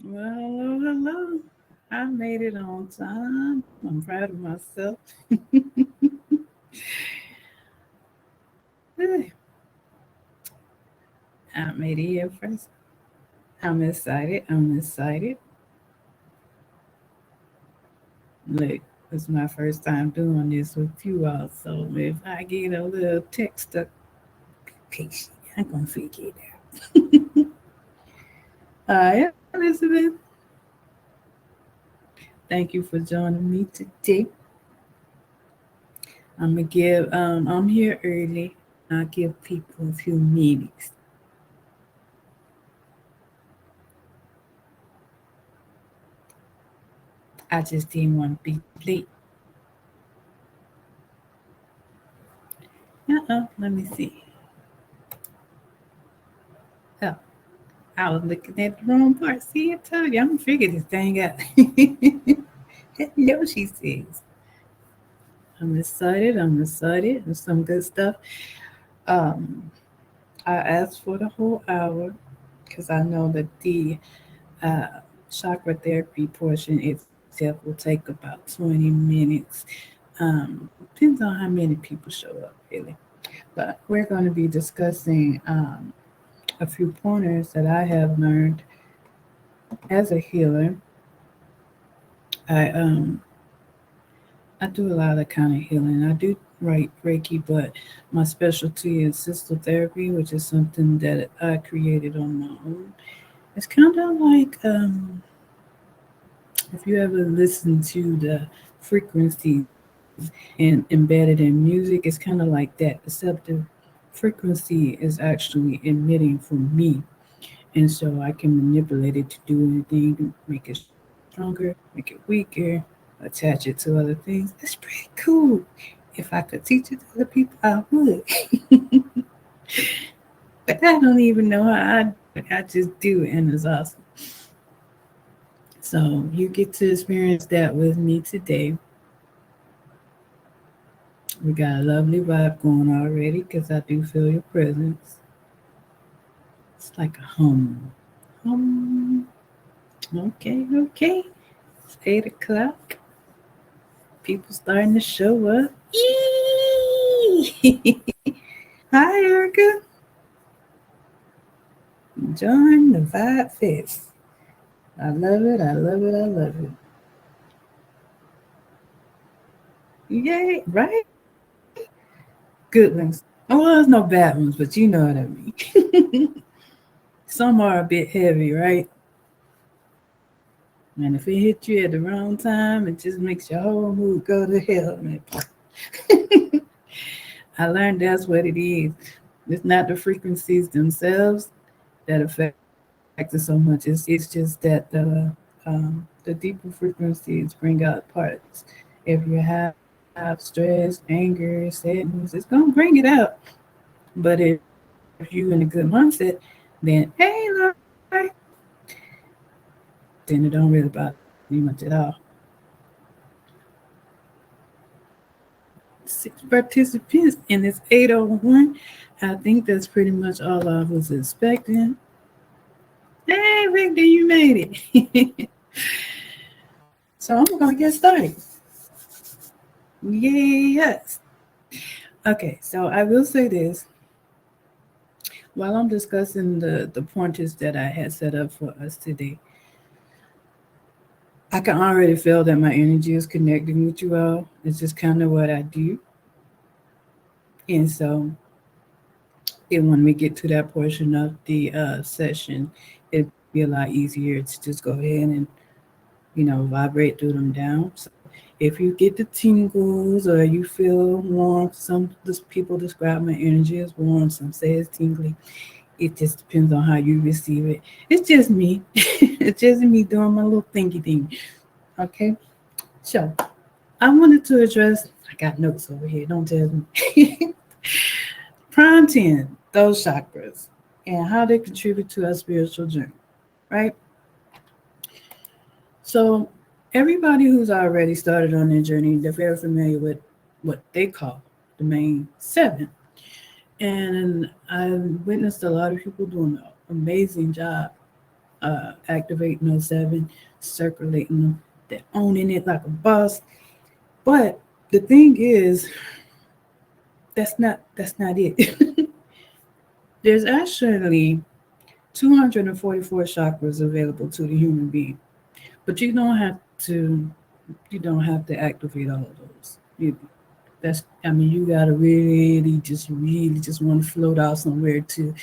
Well, hello, hello. I made it on time. I'm proud of myself. Hey, I made it here first. I'm excited. I'm excited. Look, it's my first time doing this with you all. So if I get a little text stuck, patient, I'm going to figure it out. Hi, Elizabeth. Thank you for joining me today. I'm here early. I give people a few minutes. I just didn't want to be late. Let me see. Oh, I was looking at the wrong part. See, I told you, I'm gonna figure this thing out. Hello, she says. I'm excited. I'm excited. There's some good stuff. Um, I asked for the whole hour because I know that the uh, chakra therapy portion itself will take about 20 minutes. Depends on how many people show up, really. But we're going to be discussing a few pointers that I have learned as a healer. I I do a lot of kind of healing. I do write Reiki, but my specialty is systole therapy, which is something that I created on my own. It's kind of like if you ever listen to the frequencies embedded in music, it's kind of like that. Except the frequency is actually emitting from me, and so I can manipulate it to do anything, make it stronger, make it weaker, attach it to other things. It's pretty cool. If I could teach it to other people, I would. But I don't even know how I do it. I just do it, and it's awesome. So you get to experience that with me today. We got a lovely vibe going already because I do feel your presence. It's like a hum. Hum. Okay, okay. It's 8 o'clock. People starting to show up. Yee! Hi, Erica. Join the Vibe Fest. I love it. I love it. I love it. Yay, right? Good ones. Oh, well, there's no bad ones, but you know what I mean. Some are a bit heavy, right? And if it hit you at the wrong time, it just makes your whole mood go to hell. Man. I learned that's what it is. It's not the frequencies themselves that affect it so much. It's just that the deeper frequencies bring out parts. If you have stress, anger, sadness, it's gonna bring it out. But if you in a good mindset, then hey, Lord, then it don't really bother you much at all. Six participants and it's 8:01. I think that's pretty much all I was expecting. Hey, Victor, you made it. So I'm gonna get started. Yes. Okay, so I will say this while I'm discussing the pointers that I had set up for us today. I can already feel that my energy is connecting with you all. It's just kind of what I do, and so when we get to that portion of the session, it'd be a lot easier to just go ahead and vibrate through them down. So if you get the tingles or you feel warm, some people describe my energy as warm, some say it's tingly. It just depends on how you receive it. It's just me. It's just me doing my little thinky thing. Okay. So I wanted to address, I got notes over here, don't tell me. Prime 10, those chakras, and how they contribute to our spiritual journey, right? So everybody who's already started on their journey, they're very familiar with what they call the main seven. And I've witnessed a lot of people doing an amazing job activating those seven, circulating them, they're owning it like a boss. But the thing is, that's not it. There's actually 244 chakras available to the human being, but to you don't have to activate all of those. That's I mean you gotta really just want to float out somewhere to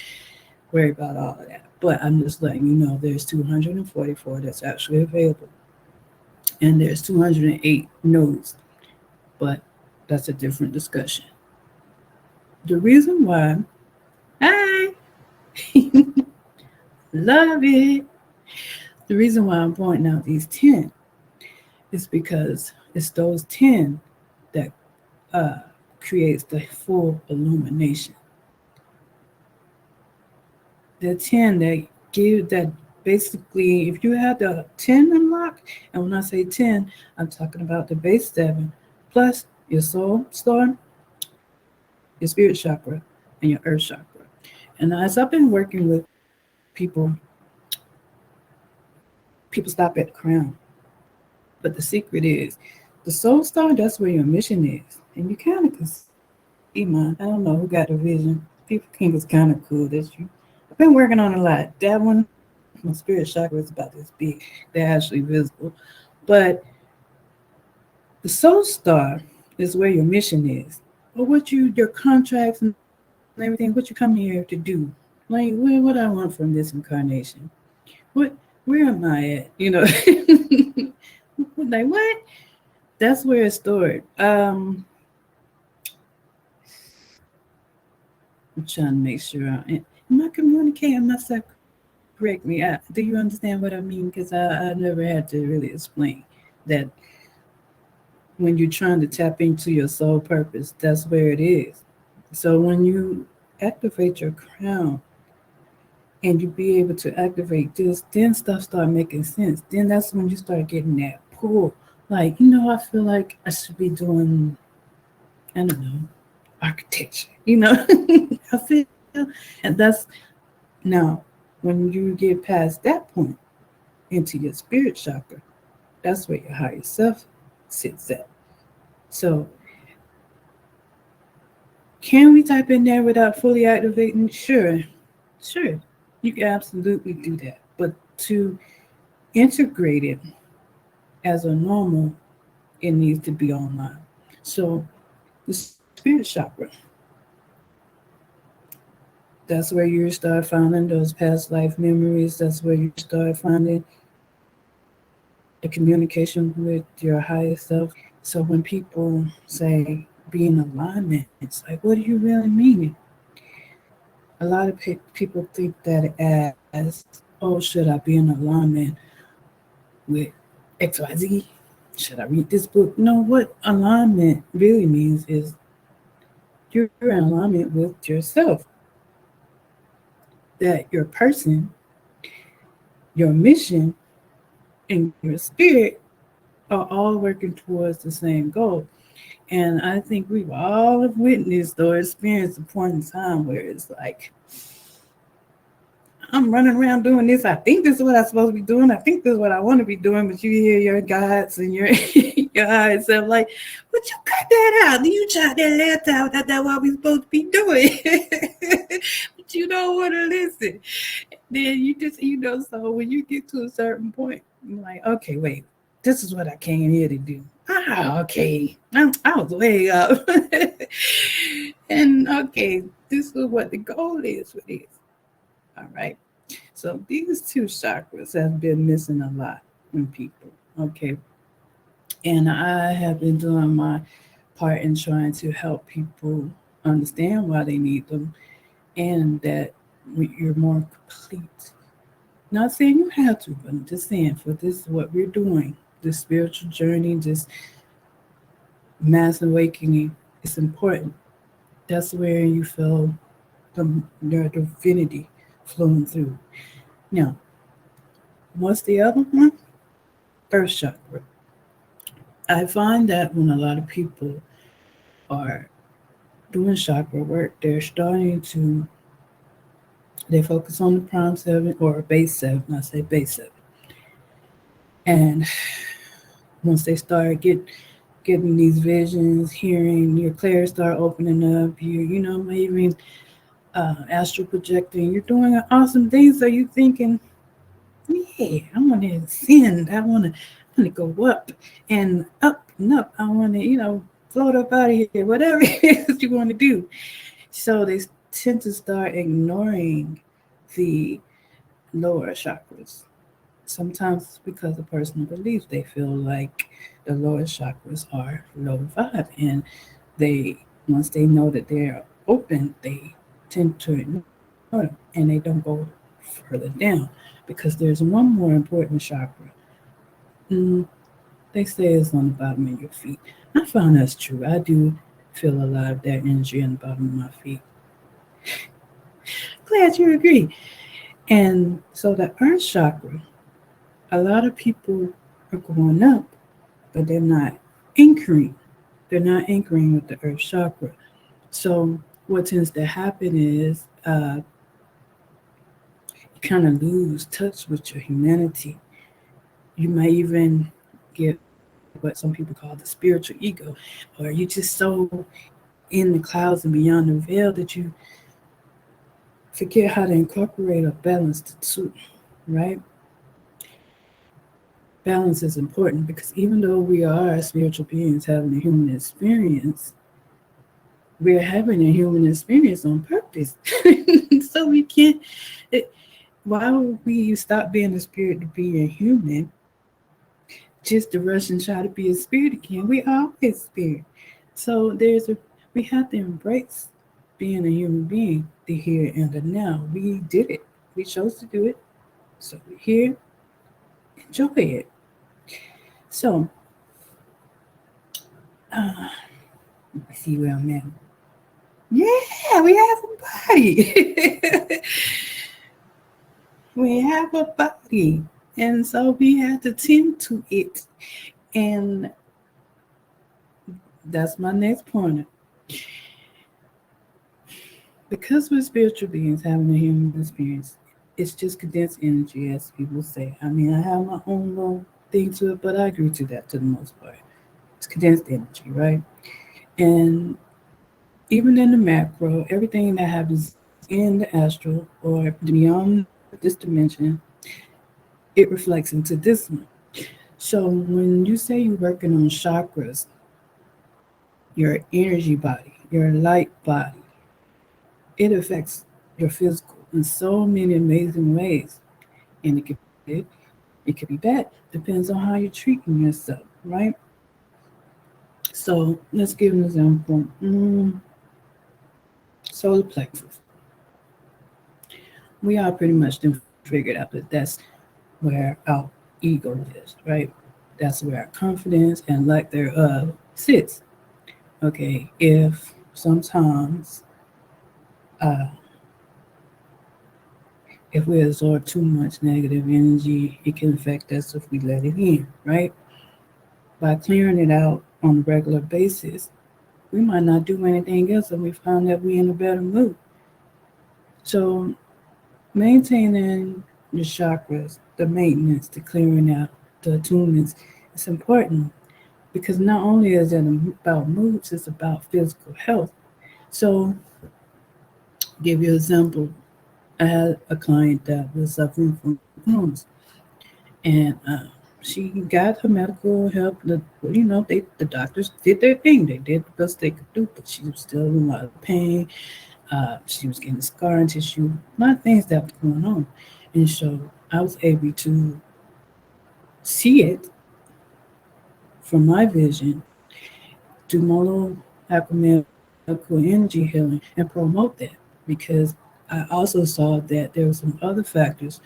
worry about all of that. But I'm just letting you know there's 244 that's actually available, and there's 208 nodes, but that's a different discussion. The reason why I love it, the reason why I'm pointing out these 10 is because it's those 10 that uh, creates the full illumination. The 10 that give that basically, if you have the 10 unlocked, and when I say 10, I'm talking about the base 7 plus your soul star, your spirit chakra, and your earth chakra. And as I've been working with people, people stop at the crown. But the secret is the soul star, that's where your mission is. And you kind of can see mine. I don't know who got the vision. People think it's kind of cool that you. I've been working on a lot. That one, my spirit chakra is about this big. They're actually visible. But the soul star is where your mission is. Or your contracts and everything, what you come here to do. Like, what I want from this incarnation. What, where am I at? Like, what? That's where it's stored. I'm trying to make sure. Am I communicating myself correctly? Do you understand what I mean? Because I never had to really explain that when you're trying to tap into your soul purpose, that's where it is. So when you activate your crown and you be able to activate this, then stuff start making sense. Then that's when you start getting that pull. Like, I feel like I should be doing, I don't know, architecture. I feel, and that's now when you get past that point into your spirit chakra, that's where your higher self sits at. So, can we type in there without fully activating? Sure, you can absolutely do that. But to integrate it as a normal, it needs to be online. So, the spirit chakra, that's where you start finding those past life memories. That's where you start finding the communication with your higher self. So when people say be in alignment, it's like, what do you really mean? A lot of people think that as, oh, should I be in alignment with XYZ? Should I read this book? No, what alignment really means is you're in alignment with yourself, that your person, your mission, and your spirit are all working towards the same goal. And I think we've all have witnessed or experienced a point in time where it's like, I'm running around doing this. I think this is what I'm supposed to be doing. I think this is what I want to be doing. But you hear your guides and your your higher self like, would you cut that out? You shot that last out. That's what we supposed to be doing. But you don't want to listen. Then you just, so when you get to a certain point, you're like, okay, wait, this is what I came here to do. Ah, okay. I was way up. And okay, this is what the goal is for this. All right. So these two chakras have been missing a lot in people. Okay. And I have been doing my part in trying to help people understand why they need them and that you're more complete. Not saying you have to, but I'm just saying for this, what we're doing, this spiritual journey, this mass awakening, it's important. That's where you feel your divinity flowing through. Now, what's the other one? Earth chakra. I find that when a lot of people are doing chakra work, they're starting to They focus on the prime seven or base seven. I say base seven. And once they start getting these visions, hearing your clairs start opening up, maybe astral projecting, you're doing awesome things. So you thinking, yeah, I want to ascend. I want to go up and up and up. I want to, float up out of here. Whatever it is you want to do. So they tend to start ignoring the lower chakras. Sometimes it's because of personal beliefs. They feel like the lower chakras are low vibe, and they once they know that they're open, they tend to ignore them, and they don't go further down because there's one more important chakra. Mm, they say it's on the bottom of your feet. I found that's true. I do feel a lot of that energy on the bottom of my feet. Glad you agree. And so the earth chakra, a lot of people are going up, but they're not anchoring. They're not anchoring with the earth chakra. So what tends to happen is you kind of lose touch with your humanity. You might even get what some people call the spiritual ego, or you just so in the clouds and beyond the veil that you forget how to incorporate or balance the two, right? Balance is important because even though we are spiritual beings having a human experience, we're having a human experience on purpose. So we can't. It, why would we stop being a spirit to be a human just to rush and try to be a spirit again? We always spirit. So we have to embrace being a human being, the here and the now. We did it. We chose to do it. So we're here. Enjoy it. So let's see where I'm at. Yeah, we have a body. We have a body. And so we have to tend to it. And that's my next point. Because we're spiritual beings having a human experience, it's just condensed energy, as people say. I mean, I have my own little thing to it, but I agree to that to the most part. It's condensed energy, right? And even in the macro, everything that happens in the astral or beyond this dimension, it reflects into this one. So when you say you're working on chakras, your energy body, your light body, it affects your physical in so many amazing ways. And it could be good, it could be bad. Depends on how you're treating yourself, right? So let's give an example. Solar plexus. We all pretty much then figured out that that's where our ego is, right? That's where our confidence and lack thereof sits. Okay, if sometimes uh, if we absorb too much negative energy, it can affect us if we let it in, right? By clearing it out on a regular basis, we might not do anything else and we find that we're in a better mood. So maintaining the chakras, the maintenance, the clearing out, the attunements, it's important because not only is it about moods, it's about physical health. So, give you an example. I had a client that was suffering from Crohn's, and she got her medical help. The doctors did their thing. They did the best they could do, but she was still in a lot of pain. She was getting scarring tissue, a lot of things that was going on, and so I was able to see it from my vision, do my little alchemical energy healing, and promote that because I also saw that there were some other factors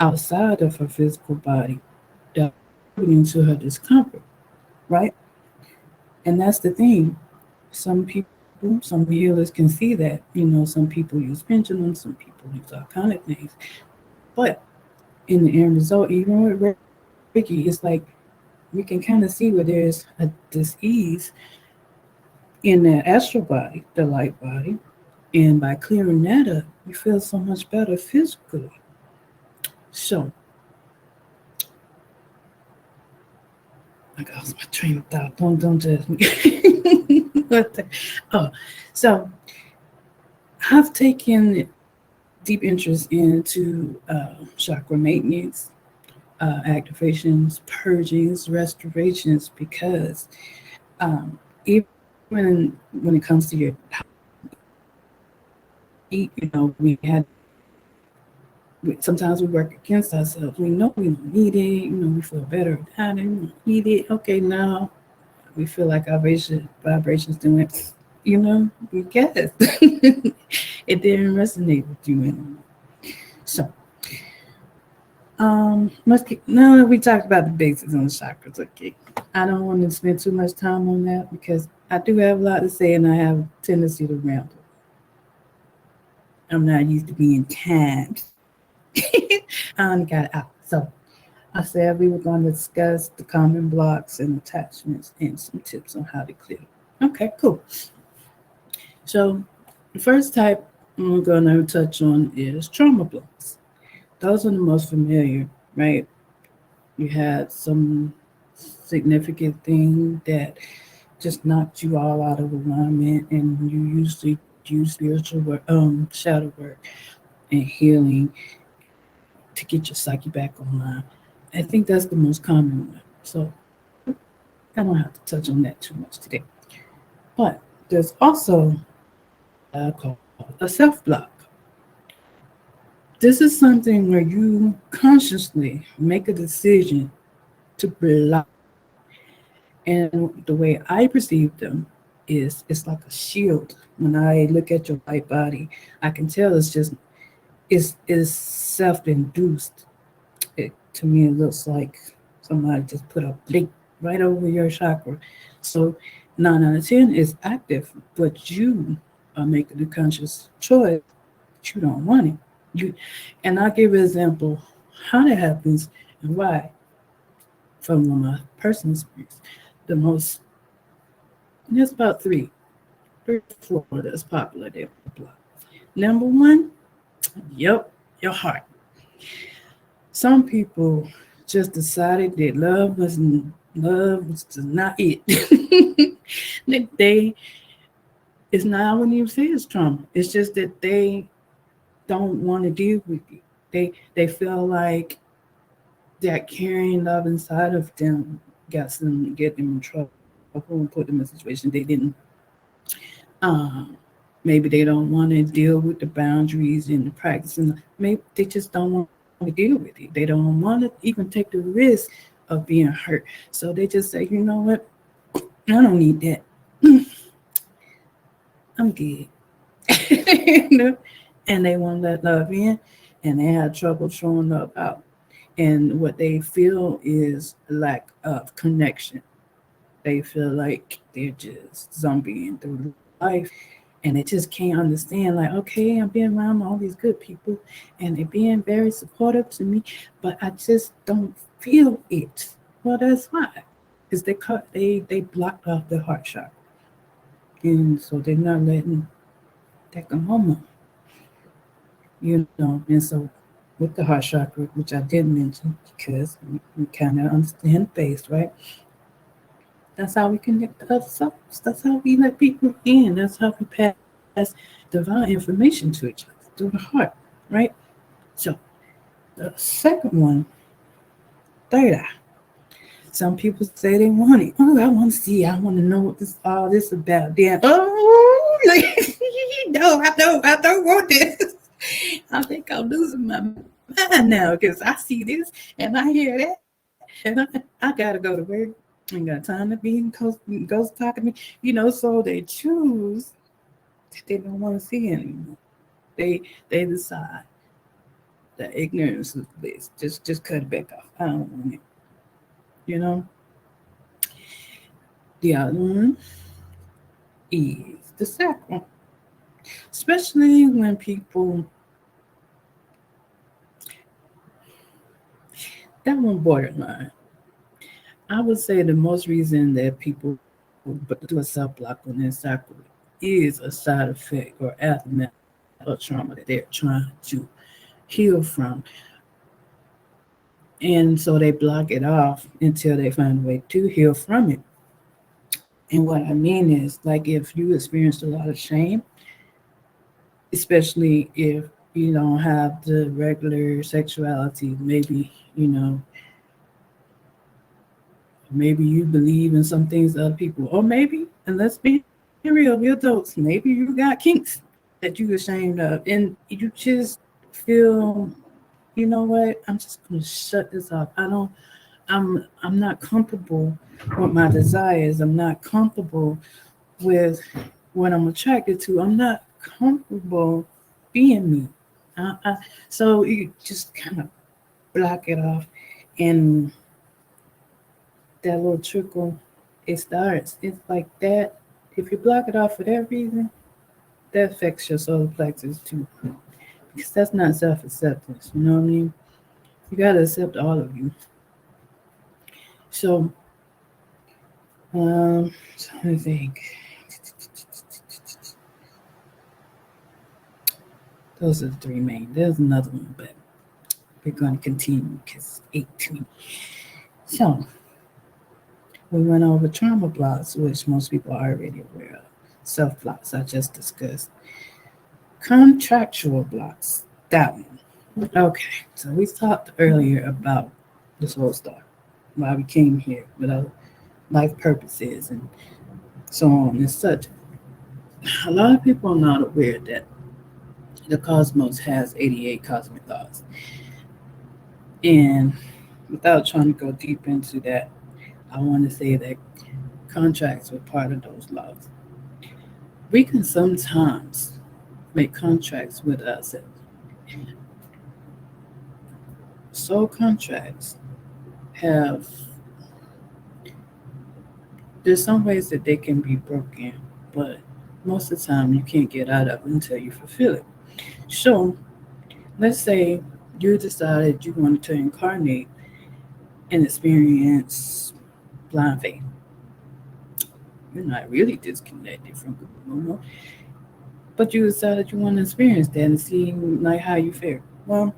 outside of her physical body that were contributing to her discomfort, right? And that's the thing. Some people, some healers can see that. Some people use pendulums, some people use all kind of things. But in the end result, even with Reiki, it's like we can kind of see where there's a dis-ease in the astral body, the light body, And by clearing that up, you feel so much better physically. So, I lost my train of thought. Don't judge me. What oh, so I've taken deep interest into chakra maintenance, activations, purgings, restorations, because even when it comes to your eat, we had sometimes we work against ourselves. We know we don't need it. We feel better without it. We don't need it. Okay, now we feel like our vibrations doing, we guess it didn't resonate with you anymore. So, now we talked about the basics on the chakras. Okay, I don't want to spend too much time on that because I do have a lot to say and I have a tendency to ramble. I'm not used to being timed. I only got it out. So I said we were going to discuss the common blocks and attachments and some tips on how to clear. Okay, cool. So the first type we're going to touch on is trauma blocks. Those are the most familiar, right? You had some significant thing that just knocked you all out of alignment, and you usually do spiritual work, shadow work, and healing to get your psyche back online. I think that's the most common one. So I don't have to touch on that too much today. But there's also what I call a self block. This is something where you consciously make a decision to block. And the way I perceive them is it's like a shield. When I look at your light body, I can tell it's self-induced. To me, it looks like somebody just put a blink right over your chakra. So 9 out of 10 is active, but you are making the conscious choice that you don't want it. You, and I'll give you an example how that happens and why from one of my personal experience. The most, there's about three or four that's popular there. Number one, yep, your heart. Some people just decided that love was just not it. they it's not, I wouldn't even say it's trauma. It's just that they don't want to deal with it. They feel like that carrying love inside of them got them get them in trouble and put them in a situation they didn't. Um, maybe they don't want to deal with the boundaries and the practice, and maybe they just don't want to deal with it. They don't want to even take the risk of being hurt. So they just say, you know what, I don't need that. I'm good. you know? And they won't let love in, and they have trouble showing love out. And what they feel is lack of connection. They feel like they're just zombieing through life, and they just can't understand. Like, okay, I'm being around all these good people, and they're being very supportive to me, but I just don't feel it. Well, that's why, because they blocked off the heart chakra, and so they're not letting that come home. And so with the heart chakra, which I did mention, because we kind of understand the base, right? That's how we connect to other souls. That's how we let people in. That's how we pass divine information to each other through the heart, right? So the second one, third eye. Some people say they want it. Oh, I want to see. I want to know what this all this about. Then, oh, like, no, I don't want this. I think I'm losing my mind now because I see this and I hear that, and I gotta go to work. I ain't got time to be in ghost talking to me. So they choose that they don't want to see anymore. They decide that ignorance is bliss. Just cut it back off. I don't want it. You know. The other one is the second, especially when people that one borderline. I would say the most reason that people do a self block on their chakra is a side effect or aftermath of trauma that they're trying to heal from. And so they block it off until they find a way to heal from it. And what I mean is, like, if you experienced a lot of shame, especially if you don't have the regular sexuality, maybe you believe in some things other people, or maybe, and let's be real, we adults, maybe you got kinks that you ashamed of, and you just feel, you know what? I'm just gonna shut this off. I'm not comfortable with my desires. I'm not comfortable with what I'm attracted to. I'm not comfortable being me. So you just kind of block it off, and that little trickle, it starts. It's like that. If you block it off for that reason, that affects your solar plexus too, because that's not self-acceptance. You know what I mean? You gotta accept all of you. So, so I think those are the three main. There's another one, but we're going to continue because it's 18. So, we went over trauma blocks, which most people are already aware of. Self blocks, I just discussed. Contractual blocks, that one. Okay, so we talked earlier about this whole stuff, why we came here, what our life purpose is, and so on and such. A lot of people are not aware that the cosmos has 88 cosmic laws. And without trying to go deep into that, I want to say that contracts were part of those laws. We can sometimes make contracts with ourselves. Soul contracts have, there's some ways that they can be broken, but most of the time you can't get out of it until you fulfill it. So let's say you decided you wanted to incarnate and experience blind faith. You're not really disconnected from Supernova, but you decided you want to experience that and see like how you fare. Well,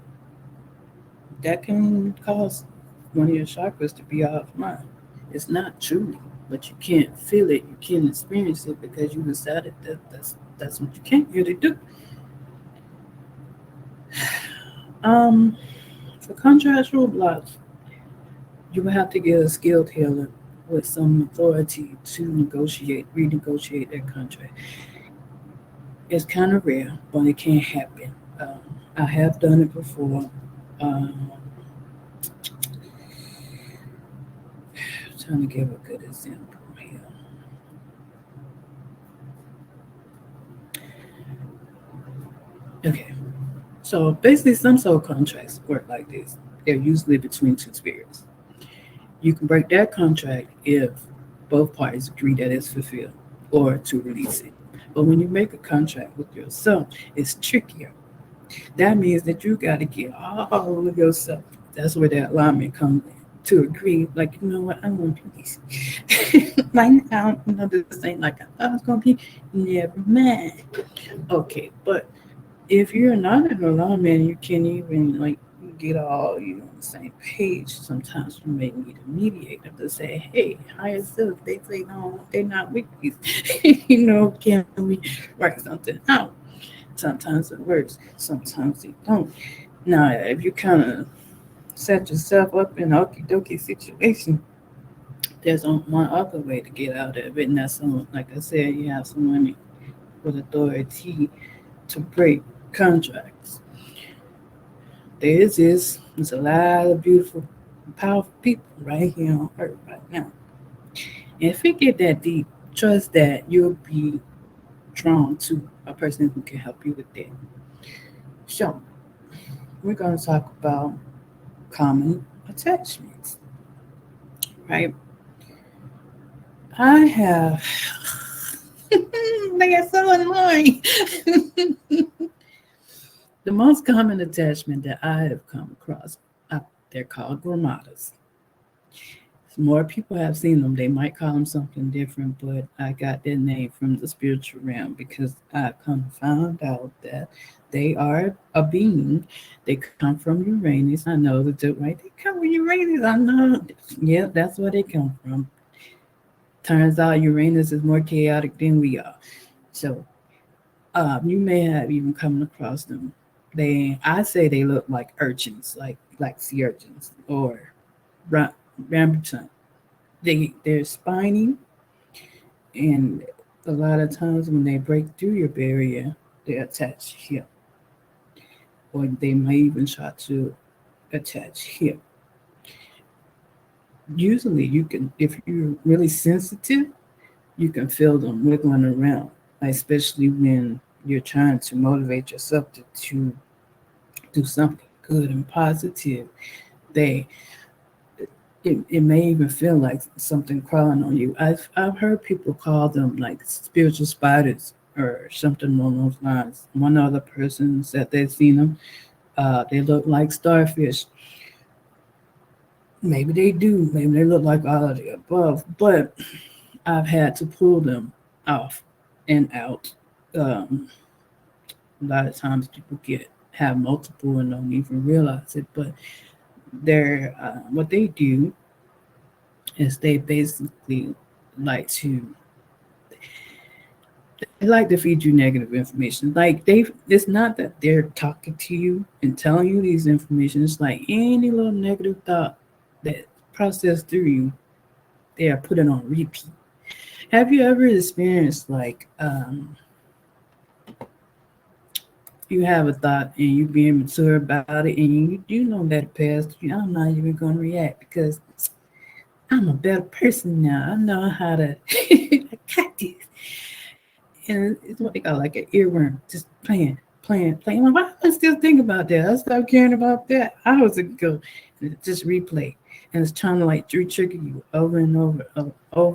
that can cause one of your chakras to be offline. It's not true, but you can't feel it, you can't experience it because you decided that that's what you can't really do. For contractual blocks, you will have to get a skilled healer with some authority to renegotiate that contract. It's kind of rare, but it can happen. I have done it before. Trying to give a good example here. Okay, so basically, some soul contracts work like this. They're usually between two spirits. You can break that contract if both parties agree that it's fulfilled or to release it. But when you make a contract with yourself, it's trickier. That means that you got to get all of yourself. That's where that alignment comes in to agree. Like, you know what, I want peace. Right now, this ain't like I thought it was gonna be. Never mind. Okay, but if you're not in alignment, you can't even like get all on the same page. Sometimes you may need a mediator to say, "Hey, higher self." They say, "No, they're not with you." Can we work something out? Sometimes it works, sometimes it don't. Now, if you kind of set yourself up in an okie dokie situation, there's one other way to get out of it, and that's someone, like I said, you have someone with authority to break contracts. There's a lot of beautiful, powerful people right here on earth right now. And if we get that deep, trust that you'll be drawn to a person who can help you with that. So, we're going to talk about common attachments, right? I have, they are so annoying. The most common attachment that I have come across, they're called gramatas. More people have seen them. They might call them something different, but I got their name from the spiritual realm because I come found out that they are a being. They come from Uranus. I know the joke, right? They come from Uranus. I know. Yeah, that's where they come from. Turns out Uranus is more chaotic than we are. So you may have even come across them. I say they look like urchins, like sea urchins or ra- rambutan. They're spiny, and a lot of times when they break through your barrier, they attach here, or they may even try to attach here. Usually, you can, if you're really sensitive, you can feel them wiggling around, especially when you're trying to motivate yourself to do something good and positive. They it may even feel like something crawling on you. I've heard people call them like spiritual spiders or something along those lines. One other person said they've seen them. They look like starfish. Maybe they do. Maybe they look like all of the above. But I've had to pull them off and out. Um, a lot of times people get have multiple and don't even realize it. But they're what they do is they basically like to they like to feed you negative information. Like it's not that they're talking to you and telling you these information. It's like any little negative thought that processed through you, they are putting on repeat. Have you ever experienced like you have a thought and you being mature about it and you know that it passed you? I'm not even gonna react because I'm a better person now. I know how to I got this. And it's what they call like an earworm, just playing. Why am I still thinking about that? I stopped caring about that hours ago. And it just replay. And it's trying to like trigger you over and over.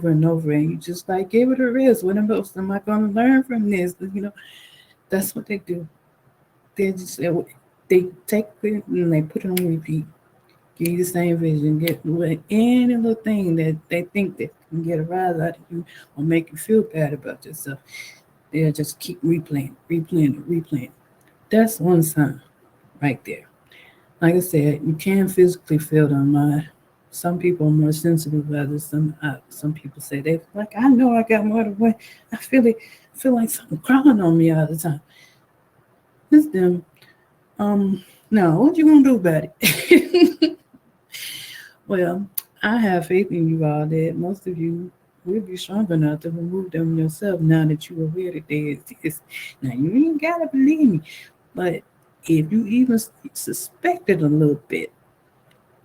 And you just like give it a rest. What else am I going to learn from this? You know, that's what they do. They take it and they put it on repeat. Give you the same vision. Get any little thing that they think that can get a rise out of you or make you feel bad about yourself. They'll just keep replaying. That's one sign right there. Like I said, you can physically feel them. Some people are more sensitive than others. Some people say they like. I know I got more to win. I feel it. I feel like something crawling on me all the time. It's them. Now what you gonna do about it? Well, I have faith in you all that most of you will be strong enough to remove them yourself now that you're aware that they exist. Now you ain't gotta believe me, but if you even suspect it a little bit,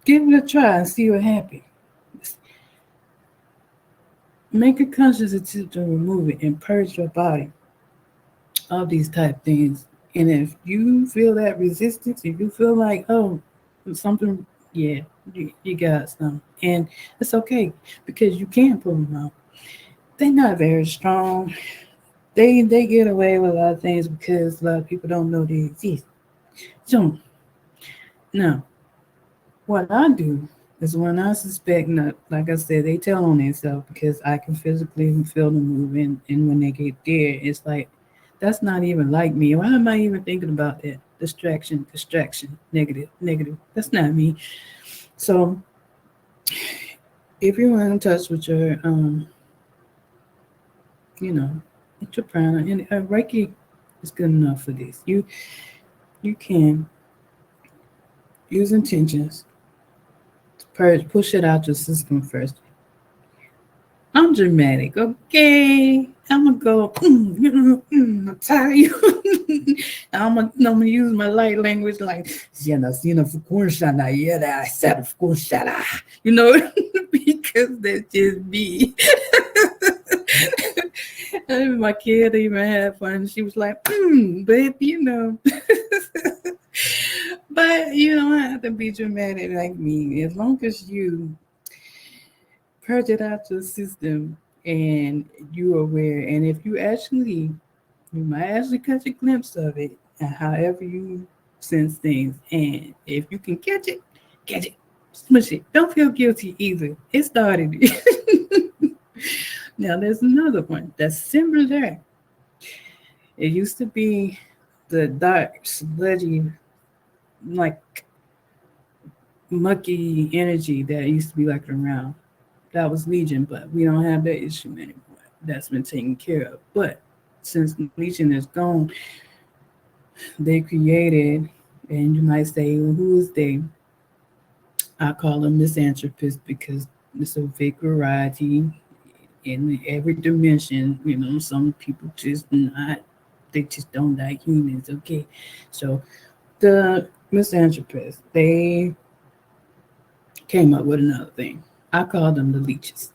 give it a try and see what happens. Make a conscious attempt to remove it and purge your body of these type things. And if you feel that resistance, if you feel like, oh, something, yeah, you got some, and it's okay because you can pull them out. They're not very strong. They get away with a lot of things because a lot of people don't know they exist. So now, what I do is when I suspect, not like I said, they tell on themselves because I can physically feel them moving, and when they get there, it's like that's not even like me. Why am I even thinking about that? Distraction, negative. That's not me. So if you're in touch with your, you know, with your prana, and Reiki is good enough for this. You can use intentions to purge, push it out your system first. I'm dramatic, okay? I'm gonna go. I'm tired. I'm gonna use my light language like Sina Fukushana, yeah, I said Fukushana, you know, because that's just me. And my kid even had fun. She was like, babe, you know. But you don't have to be dramatic like me. As long as you purge it out your system and you're aware, and if you might actually catch a glimpse of it, and however you sense things, and if you can catch it, catch it. Smush it. Don't feel guilty either. It started. Now there's another one that's similar. It used to be the dark, sludgy, like mucky energy that used to be like around. That was Legion, but we don't have that issue anymore. That's been taken care of. But since Legion is gone, they created, and you might say, well, who is they? I call them misanthropists because it's a big variety in every dimension. You know, some people just not, they just don't like humans. Okay, so the misanthropists, they came up with another thing. I call them the leeches.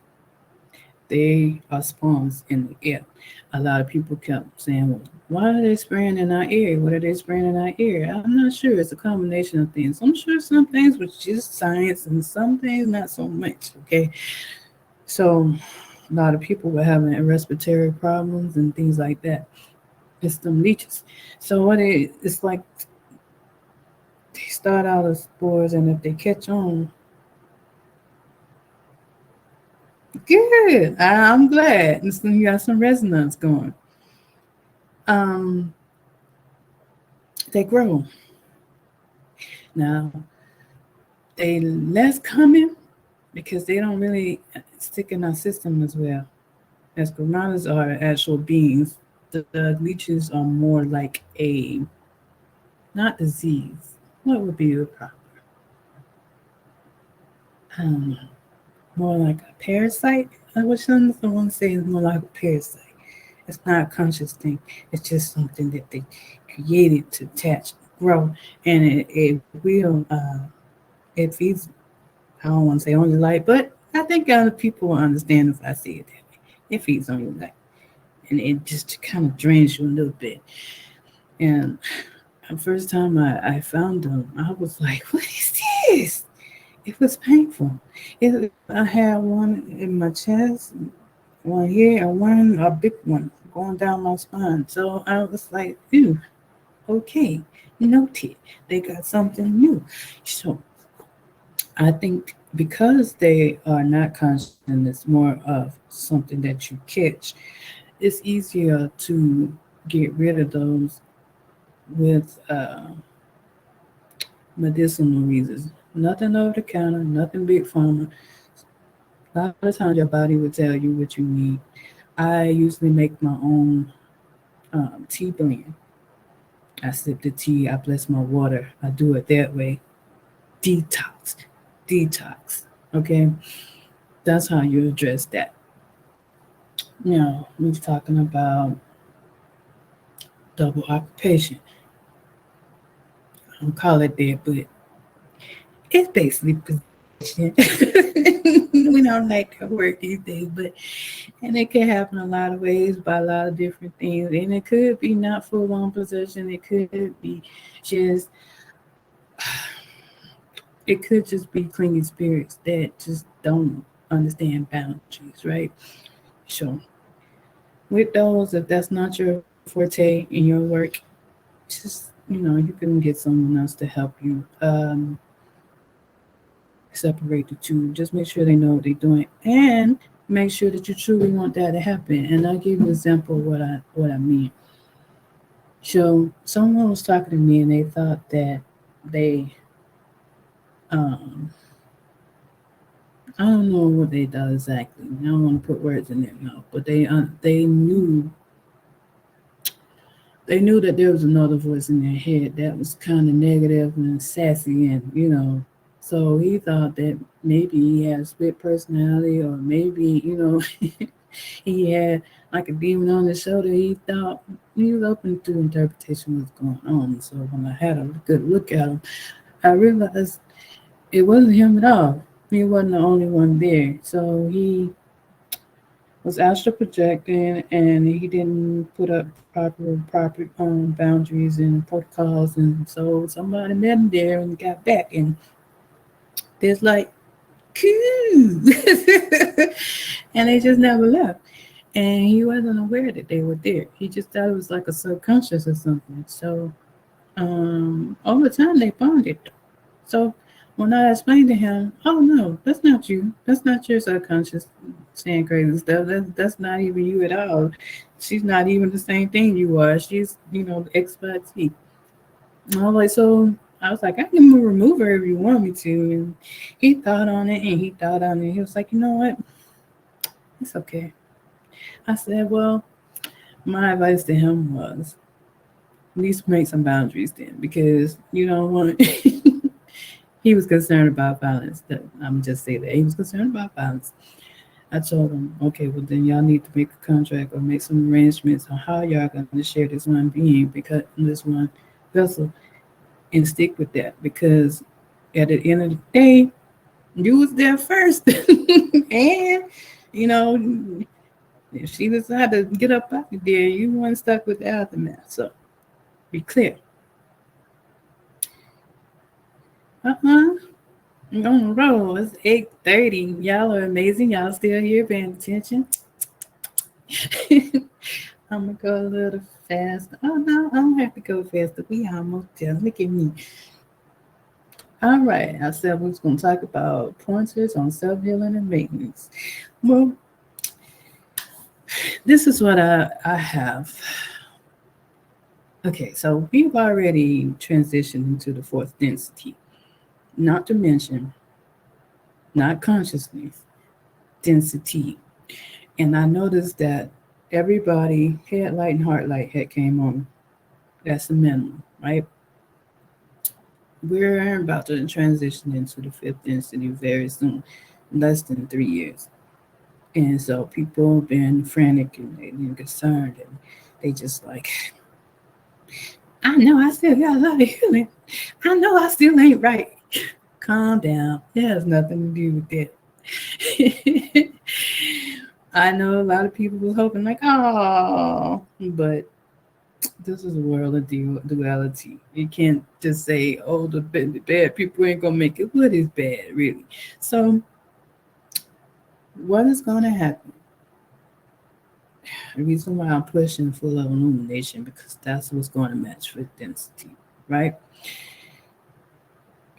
They are spawns in the air. A lot of people kept saying, well, why are they spraying in our ear? What are they spraying in our ear? I'm not sure. It's a combination of things. I'm sure some things was just science and some things not so much. Okay. So a lot of people were having respiratory problems and things like that. It's them leeches. So it's like they start out as spores, and if they catch on, good. I'm glad. You got some resonance going. Um, they grow. Now they less common because they don't really stick in our system as well as piranhas are actual beings. The leeches are more like a not disease. What would be the proper? Um, More like a parasite. I wish someone say it's more like a parasite. It's not a conscious thing. It's just something that they created to attach, grow, and it will. It feeds. I don't want to say on your light, but I think other people will understand if I say it that way. It feeds on your light, and it just kind of drains you a little bit. And the first time I found them, I was like, "What is this?" It was painful. I had one in my chest, one here, and one a big one going down my spine. So I was like, "Ew, okay, noted. They got something new." So I think because they are not conscious and it's more of something that you catch, it's easier to get rid of those with medicinal reasons. Nothing over the counter, nothing big pharma. A lot of times your body will tell you what you need. I usually make my own tea blend. I sip the tea, I bless my water. I do it that way. Detox, detox. Okay, that's how you address that. Now, we're talking about double occupation. I don't call it that, but it's basically possession. We don't like that word these days, but and it can happen a lot of ways by a lot of different things. And it could be not full on possession. It could be just it could just be clingy spirits that just don't understand boundaries, right? So with those, if that's not your forte in your work, just you can get someone else to help you separate the two. Just make sure they know what they're doing, and make sure that you truly want that to happen. And I'll give you an example of what I mean. So someone was talking to me, and they thought that they um, I don't know what they thought exactly. I don't want to put words in their mouth, but they knew that there was another voice in their head that was kind of negative and sassy, and so he thought that maybe he had a split personality, or maybe he had like a demon on his shoulder. He thought he was open to interpretation what's going on. So when I had a good look at him, I realized it wasn't him at all. He wasn't the only one there. So he was astral projecting, and he didn't put up proper boundaries and protocols, and so somebody met him there and got back, and there's like cool, and they just never left. And he wasn't aware that they were there. He just thought it was like a subconscious or something. So over time they bonded. So When I explained to him, oh no, that's not you. That's not your subconscious saying crazy stuff. That's not even you at all. She's not even the same thing you are. She's, X, Y, Z. And I was like, so I was like, I can remove her if you want me to. And he thought on it and he thought on it. He was like, you know what? It's okay. I said, well, my advice to him was at least make some boundaries then because you don't want he was concerned about violence. I'm just say that he was concerned about violence. I told him, okay, well then y'all need to make a contract or make some arrangements on how y'all going to share this one being because this one vessel and stick with that because at the end of the day, you was there first, and you know if she decided to get up out of there, you weren't stuck with the aftermath. So be clear. I'm on the roll. It's 8:30. Y'all are amazing. Y'all still here paying attention. I'm gonna go a little faster. Oh no, I don't have to go faster. We almost there. Look at me. All right. I said we was gonna talk about pointers on self-healing and maintenance. Well, this is what I have. Okay, so we've already transitioned into the fourth density, not dimension, not consciousness, density. And I noticed that everybody head light and heart light had came on. That's the minimum, right? We're about to transition into the fifth density very soon, less than 3 years. And so people have been frantic and they've been concerned and they just like, I know I still got a lot of healing. I know I still ain't right. Calm down. It has nothing to do with that. I know a lot of people were hoping like, oh, but this is a world of duality. You can't just say, oh, the bad people ain't gonna make it. What is bad, really? So, what is gonna happen? The reason why I'm pushing full level illumination because that's what's going to match with density, right?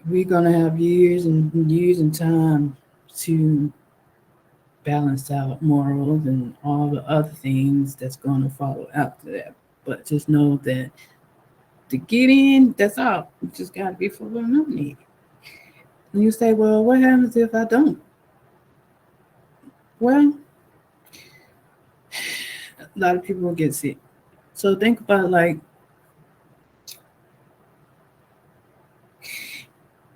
We're gonna have years and years and time to balance out morals and all the other things that's going to follow after that. But just know that to get in, that's all. You just got to be full of illuminated. And you say, well, what happens if I don't? Well, a lot of people will get sick. So think about like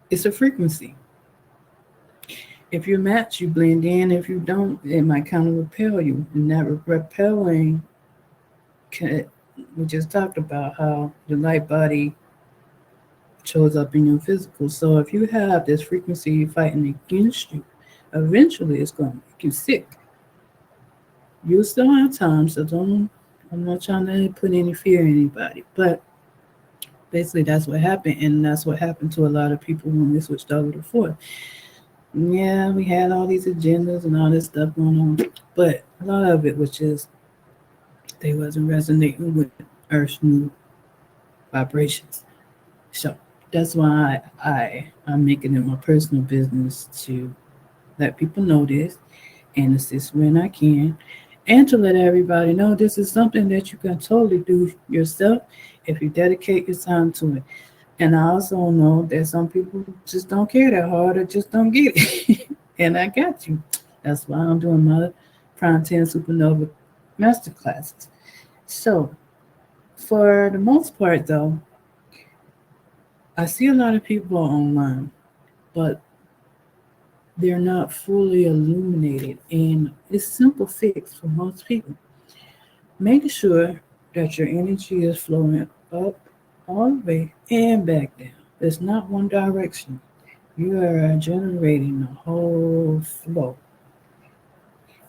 it's a frequency. If you match, you blend in. If you don't, it might kind of repel you. And that repelling, we just talked about how the light body shows up in your physical. So if you have this frequency fighting against you, eventually it's going to make you sick. You still have time, so don't. I'm not trying to put any fear in anybody, but basically that's what happened, and that's what happened to a lot of people when we switched over to fourth. Yeah, we had all these agendas and all this stuff going on, but a lot of it was just they wasn't resonating with Earth's new vibrations. So that's why I'm making it my personal business to let people know this and assist when I can, and to let everybody know this is something that you can totally do yourself if you dedicate your time to it. And I also know that some people just don't care that hard or just don't get it. And I got you. That's why I'm doing my Prime 10 Supernova master classes. So, for the most part, though, I see a lot of people online, but they're not fully illuminated. And it's a simple fix for most people. Make sure that your energy is flowing up all the way and back down. It's not one direction. You are generating the whole flow.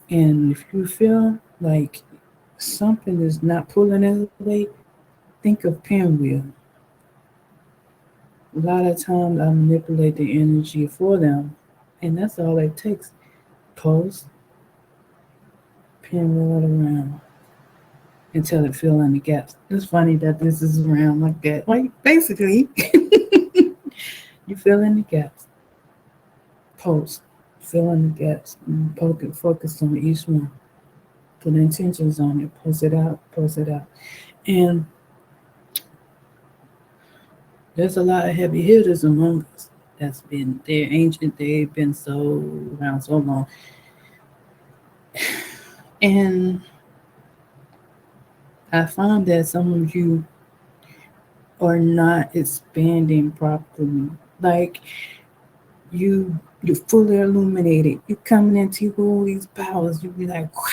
And if you feel like something is not pulling it away, think of pinwheel. A lot of times I manipulate the energy for them, and that's all it takes. Pulse, pinwheel it around until it fill in the gaps. It's funny that this is around like that. Like basically, you fill in the gaps. pulse, fill in the gaps, and focus on each one. Put intentions on it, pulse it out, pulse it out. And there's a lot of heavy hitters among us that's been, they're ancient, they've been so around so long. And I found that some of you are not expanding properly. Like you're fully illuminated. You coming into all these powers. You be like, wow,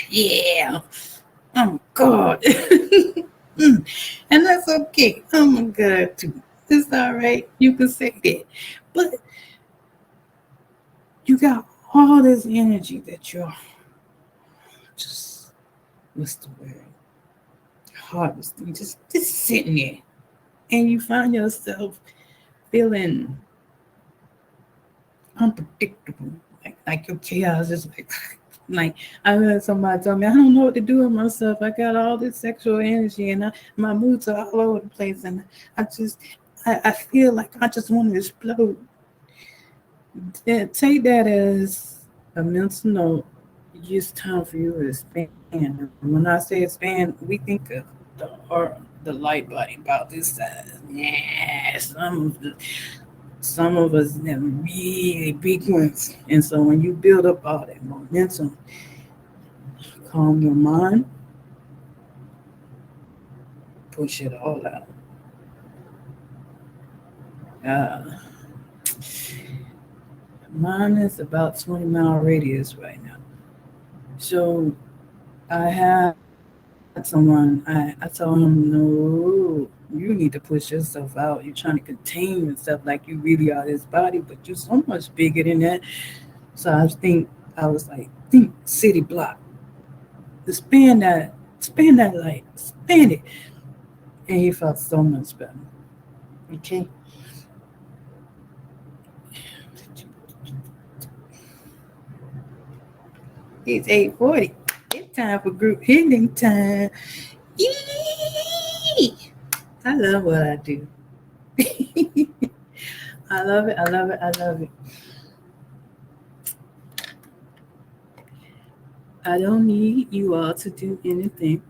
yeah, I'm God. Mm. And that's okay. I'm a God too. It's all right. You can say that. But you got all this energy that you're just, what's the word? Harvesting. Just sitting there. And you find yourself feeling unpredictable. Like your chaos is like I heard somebody tell me I don't know what to do with myself. I got all this sexual energy and my moods are all over the place and I just I feel like I just want to explode. Take that as a mental note. It's time for you to expand. When I say expand, we think of the or the light body about this size. Yeah, some of us have really big ones. And so when you build up all that momentum, calm your mind, push it all out. Uh, Mine is about 20-mile radius right now. So I had someone, I told him, no, you need to push yourself out. You're trying to contain yourself like you really are this body, but you're so much bigger than that. So I was like, think city block. Expand that light, expand it. And he felt so much better. Okay. It's 8:40. It's time for group healing time. Yee! I love what I do. I love it. I love it. I love it. I don't need you all to do anything.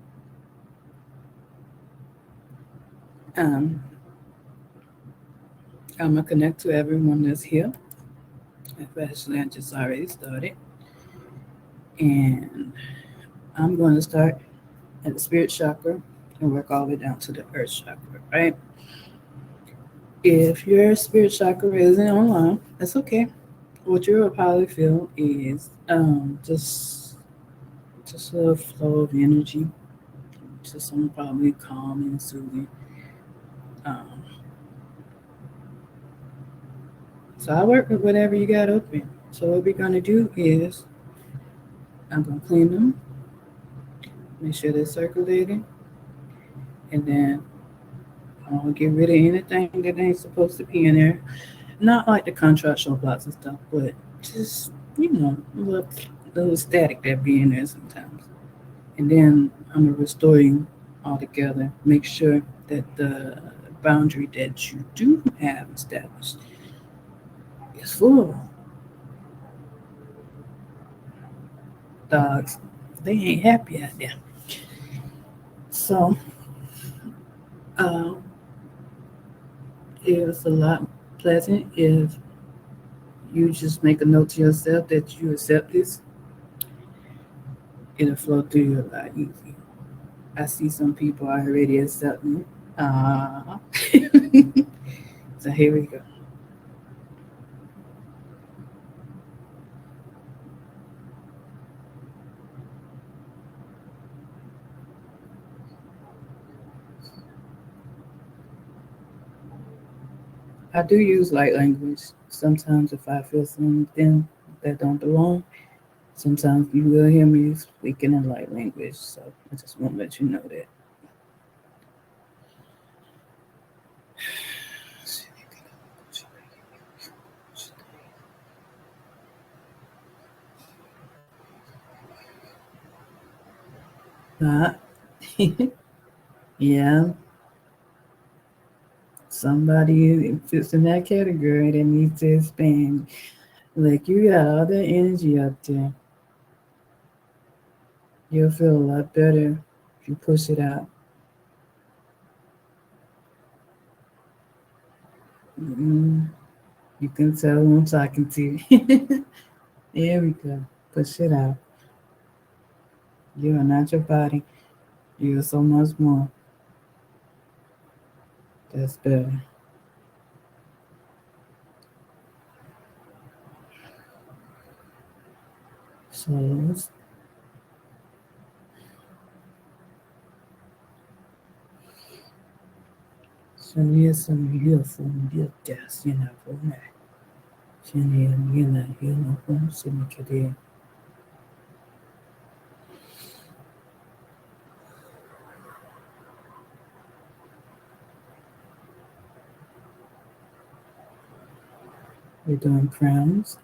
Um, I'm gonna connect to everyone that's here. Especially I just already started, and I'm going to start at the spirit chakra and work all the way down to the earth chakra. Right? If your spirit chakra isn't online, that's okay. What you'll probably feel is just a flow of energy, just some probably calm and soothing. Um, so I work with whatever you got open. So what we're gonna do is I'm gonna clean them, make sure they're circulating, and then I'm gonna get rid of anything that ain't supposed to be in there. Not like the contractual blocks and stuff, but just a little static that be in there sometimes. And then I'm gonna restore you all together. Make sure that the boundary that you do have established is full. Dogs, they ain't happy out there. So uh, it's a lot pleasant if you just make a note to yourself that you accept this. It'll flow through you a lot easier. I see some people already accepting it. So here we go. I do use light language. Sometimes if I feel something that don't belong, sometimes you will hear me speaking in light language. So I just want to let you know that. Yeah, somebody fits in that category that needs to expand. Like you got all that energy out there. You'll feel a lot better if you push it out. Mm, you can tell who I'm talking to. There we go. Push it out. You are not your body. You are so much more. That's better. So let's Şuraya söylüyorsun bir ders yine bu ne? Şimdi yine bunu seni kedi. We're doing crowns.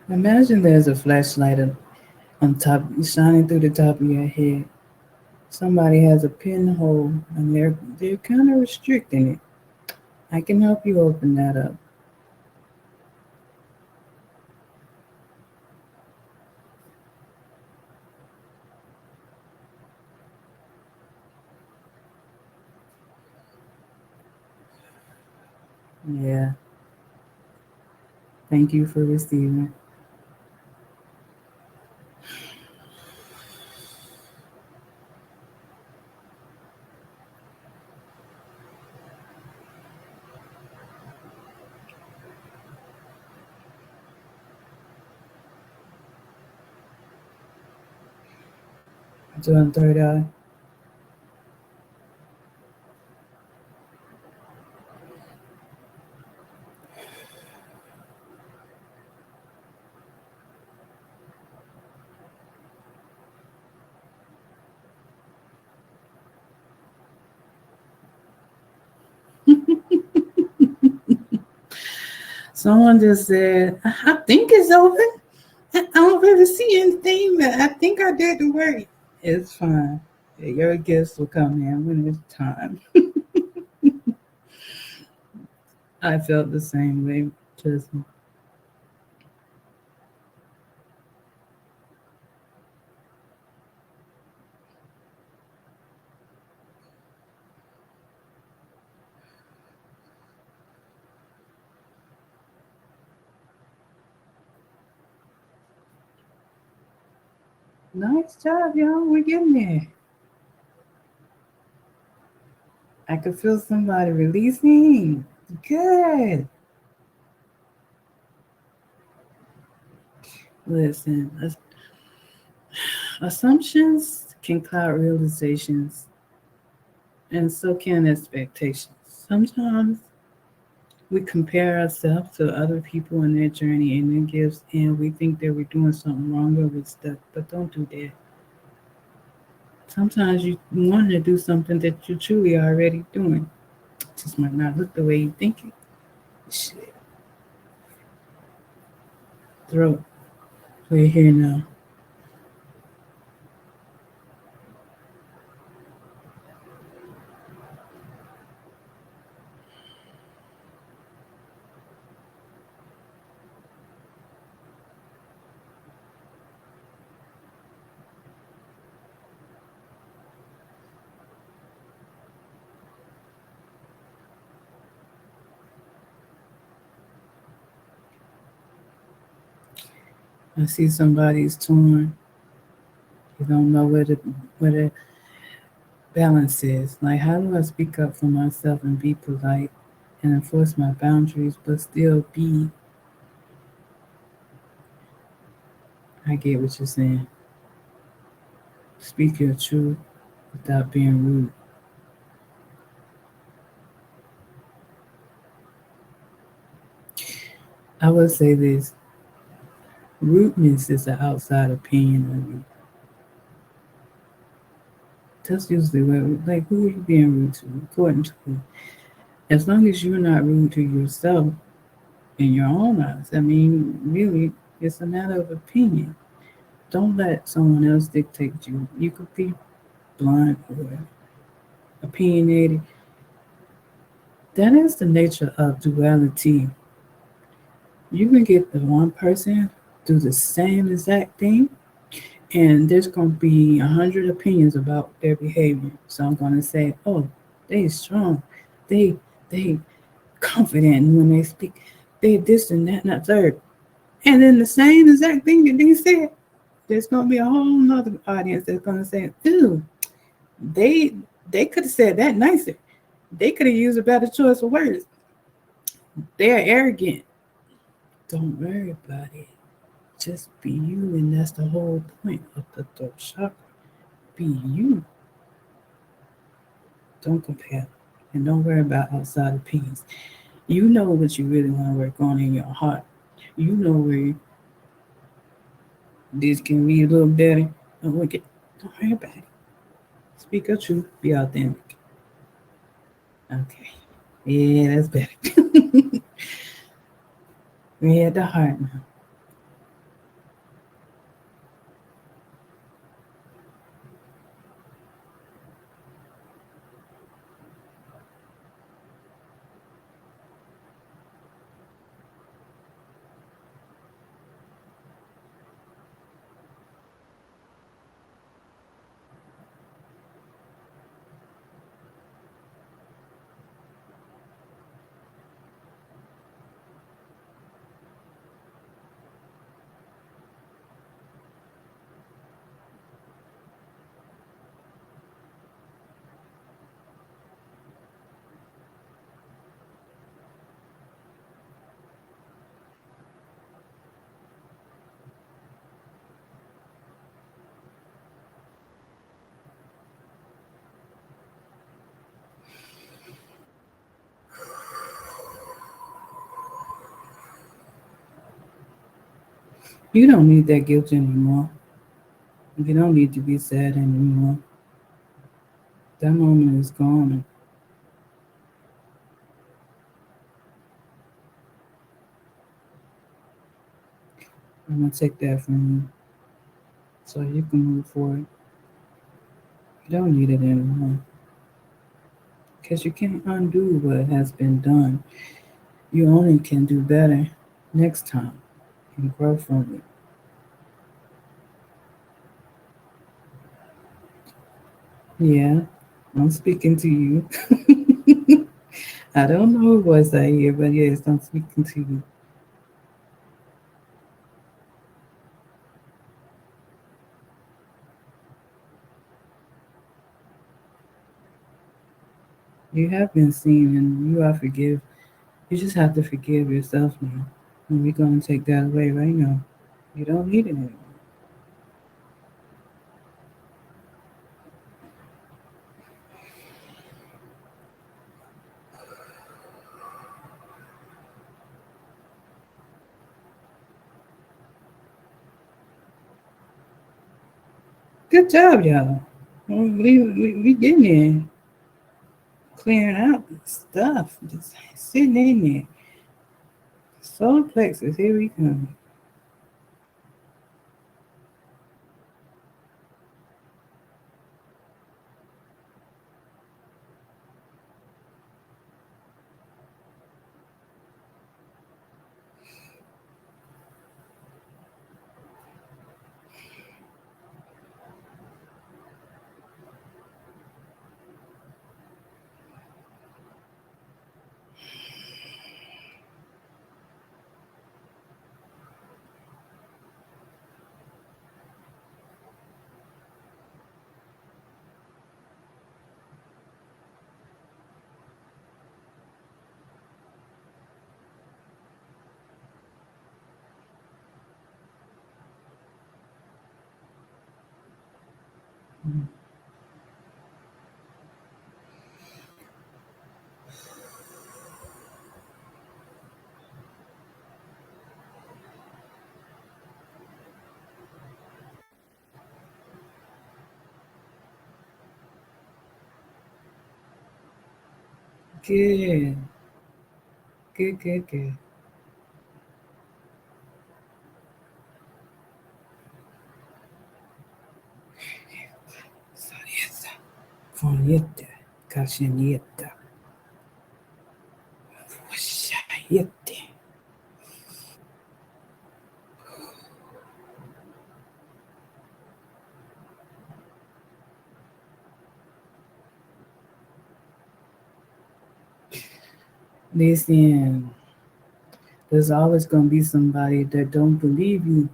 Imagine there's a flashlight on top, shining through the top of your head. Somebody has a pinhole and they're kind of restricting it. I can help you open that up. Yeah. Thank you for receiving. Doing third eye. Someone just said, I think it's open. I don't really see anything, but I think I did the work. It's fine. Your gifts will come in when it's time. I felt the same way. Just nice job, y'all. We're getting there. I could feel somebody releasing. Good. Listen, assumptions can cloud realizations, and so can expectations. Sometimes we compare ourselves to other people in their journey and their gifts, and we think that we're doing something wrong or we're stuck. But don't do that. Sometimes you want to do something that you're truly already doing. It just might not look the way you think it. Shit. Throat. We're here now. I see somebody's torn. You don't know where the balance is. Like, how do I speak up for myself and be polite and enforce my boundaries, but still be? I get what you're saying. Speak your truth without being rude. I would say this: rudeness is an outside opinion of you. That's usually what, like, who are you being rude to? According to who? As long as you're not rude to yourself in your own eyes, I mean, really, it's a matter of opinion. Don't let someone else dictate you. You could be blunt or opinionated. That is the nature of duality. You can get the one person do the same exact thing, and there's going to be 100 opinions about their behavior. So I'm going to say, oh, they strong, they they confident when they speak, they this and that and that third. And then the same exact thing that they said, there's going to be a whole nother audience that's going to say, ooh, they they could have said that nicer. They could have used a better choice of words. They're arrogant. Don't worry about it. Just be you, and that's the whole point of the throat chakra. Be you. Don't compare, and don't worry about outside opinions. You know what you really want to work on in your heart. You know where this can be a little better. Don't worry about it. Speak your truth. Be authentic. Okay. Yeah, that's better. We had the heart now. You don't need that guilt anymore. You don't need to be sad anymore. That moment is gone. I'm gonna take that from you so you can move forward. You don't need it anymore because you can't undo what has been done. You only can do better next time and grow from it. Yeah, I'm speaking to you. I don't know who voice I hear, but yes, I'm speaking to you. You have been seen and you are forgive. You just have to forgive yourself now. And we're going to take that away right now. You don't need it anymore. Good job, y'all. We getting there. Clearing out stuff. Just sitting in there. Solar plexus, here we come. Good. Good, good, good. Sarieta. Fonieta. Cachinieta. Shayete. Listen, there's always going to be somebody that don't believe you.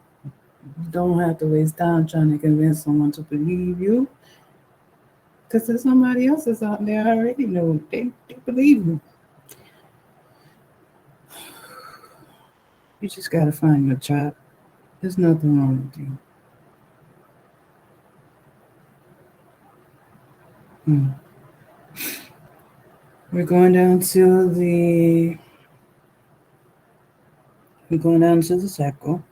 You don't have to waste time trying to convince someone to believe you because there's somebody else that's out there already know they believe you. You just got to find your tribe. There's nothing wrong with you. Hmm. We're going down to the we're going down to the circle.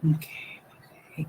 Okay. 8:53.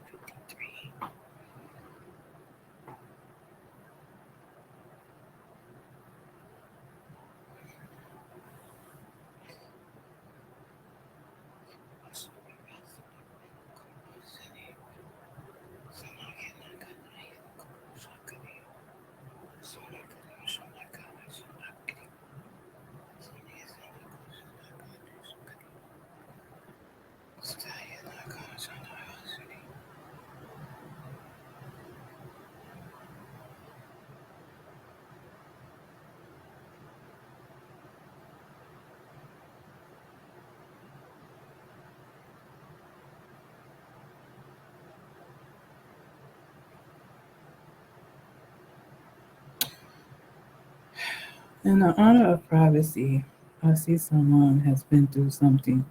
In the honor of privacy, I see someone has been through something.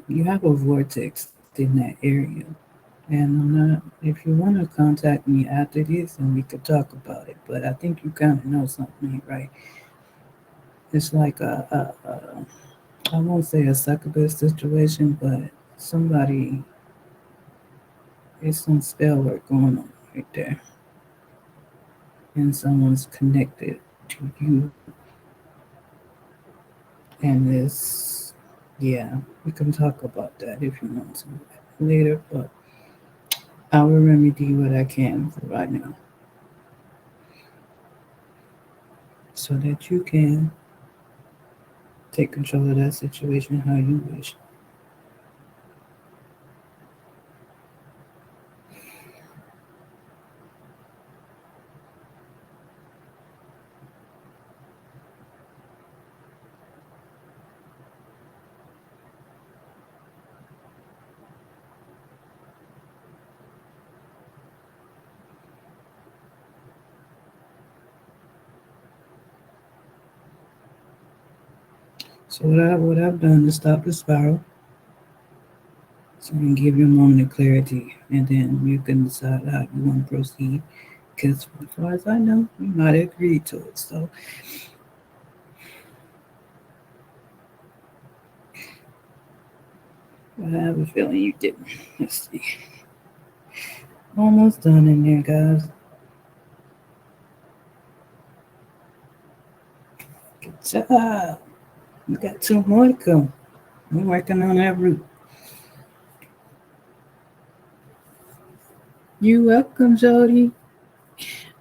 You have a vortex in that area. And I'm not, if you want to contact me after this and we could talk about it, but I think you kind of know something ain't right. It's like I won't say a succubus situation, but somebody, it's some spell work going on right there. And someone's connected to you. And this, yeah, we can talk about that if you want to later, but I will remedy what I can for right now so that you can take control of that situation how you wish. So what I've done is stop the spiral, so I can give you a moment of clarity, and then you can decide how you want to proceed. Because as far as I know, you might agree to it. So I have a feeling you didn't. Let's see. Almost done in there, guys. Good job. We got two more to come. We're working on that route. You welcome, Jody.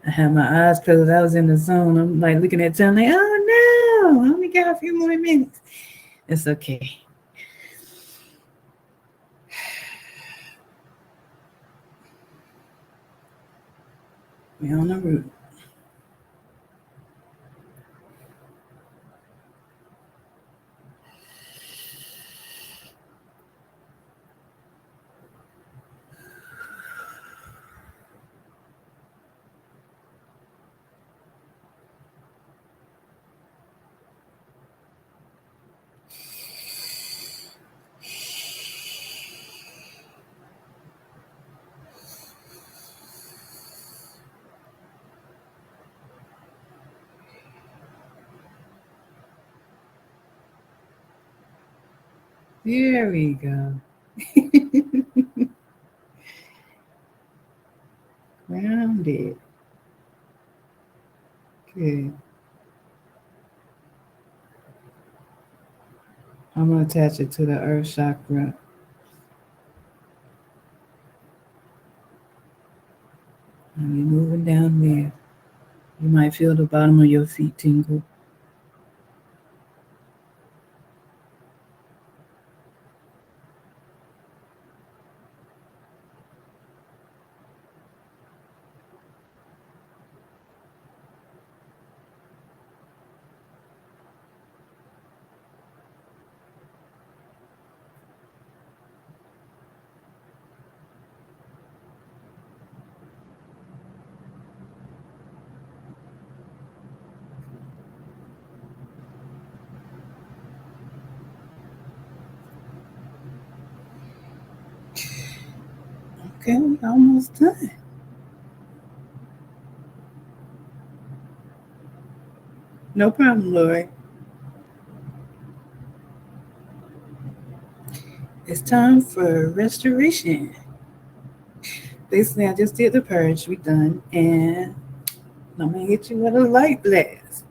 I had my eyes closed. I was in the zone. I'm like looking at time, like, oh no, I only got a few more minutes. It's okay. We're on the route. There we go. Grounded. Good. I'm going to attach it to the earth chakra. And you're moving down there. You might feel the bottom of your feet tingle. Okay, we almost done. No problem, Lori. It's time for restoration. Basically, I just did the purge. We done. And I'm going to hit you with a light blast.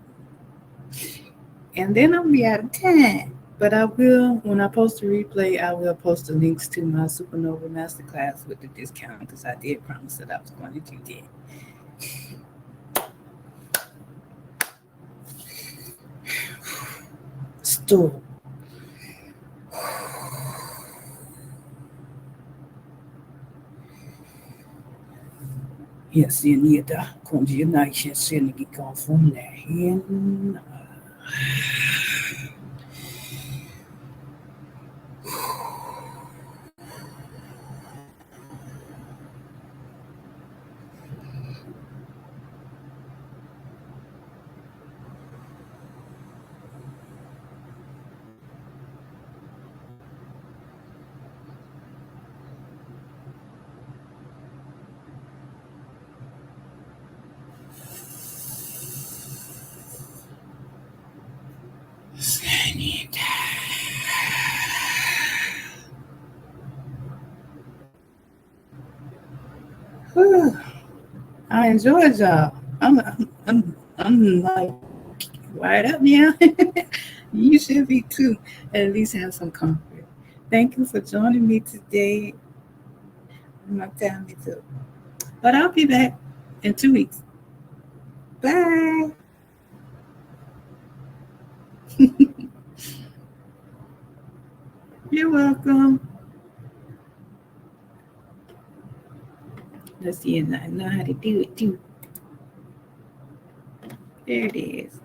And then I'll be out of time. But I will, when I post the replay, I will post the links to my Supernova Masterclass with the discount because I did promise that I was going to do that. Store. Yasinida conjunction synergy from the I enjoyed y'all. I'm like wired up now. You should be too. At least have some comfort. Thank you for joining me today. My family too. But I'll be back in 2 weeks. Bye. You're welcome. Let's see, and I know how to do it too. There it is.